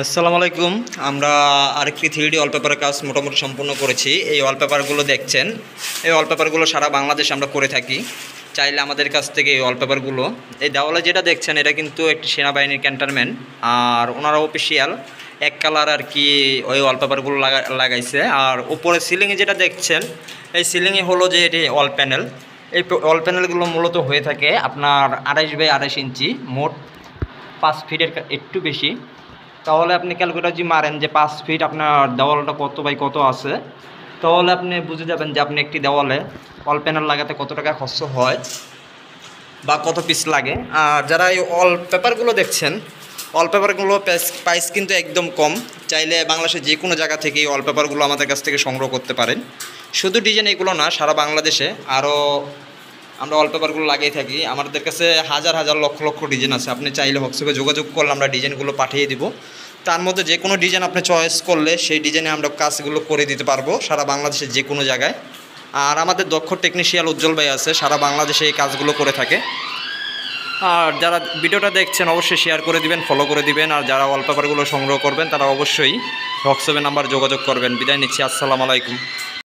আসসালামু আলাইকুম। আমরা আরেকটি 3D ওয়ালপেপারের কাজ মোটামুটি সম্পূর্ণ করেছি। এই ওয়ালপেপারগুলো দেখছেন, এই ওয়ালপেপারগুলো সারা বাংলাদেশে আমরা করে থাকি। চাইলে আমাদের কাছ থেকে এই ওয়ালপেপারগুলো, এই দেওয়ালে যেটা দেখছেন এটা কিন্তু একটি সেনাবাহিনীর ক্যান্টনমেন্ট, আর ওনারা অফিসিয়াল এক কালার আর কি ওই ওয়ালপেপারগুলো লাগাইছে। আর উপরে সিলিংয়ে যেটা দেখছেন, এই সিলিংয়ে হলো যে এটি ওয়াল প্যানেল। এই ওয়াল প্যানেলগুলো মূলত হয়ে থাকে আপনার 28x28 ইঞ্চি, মোট 5 ফিটের একটু বেশি। তাহলে আপনি ক্যালকুলেটর যদি মারেন যে 5 ফিট আপনার দেওয়ালটা কত বাই কত আছে, তাহলে আপনি বুঝে যাবেন যে আপনি একটি দেওয়ালে ওয়াল প্যানেল লাগাতে কত টাকা খরচ হয় বা কত পিস লাগে। আর যারা এই ওয়ালপেপারগুলো দেখছেন, ওয়ালপেপারগুলো প্রাইস কিন্তু একদম কম। চাইলে বাংলাদেশের যে কোনো জায়গা থেকে এই ওয়ালপেপারগুলো আমাদের কাছ থেকে সংগ্রহ করতে পারেন। শুধু ডিজাইন এগুলো না, সারা বাংলাদেশে আরও আমরা ওয়ালপেপারগুলো লাগিয়ে থাকি। আমাদের কাছে হাজার হাজার লক্ষ লক্ষ ডিজাইন আছে। আপনি চাইলে হোয়াটসঅ্যাপে যোগাযোগ করলে আমরা ডিজাইনগুলো পাঠিয়ে দিব। তার মধ্যে যে কোনো ডিজাইন আপনি চয়েস করলে সেই ডিজাইনে আমরা কাজগুলো করে দিতে পারবো সারা বাংলাদেশের যে কোনো জায়গায়। আর আমাদের দক্ষ টেকনিশিয়ান উজ্জ্বল ভাই আছে, সারা বাংলাদেশে এই কাজগুলো করে থাকে। আর যারা ভিডিওটা দেখছেন অবশ্যই শেয়ার করে দিবেন, ফলো করে দিবেন। আর যারা ওয়ালপেপারগুলো সংগ্রহ করবেন তারা অবশ্যই হোয়াটসঅ্যাপে নাম্বার যোগাযোগ করবেন। বিদায় নিচ্ছি, আসসালামু আলাইকুম।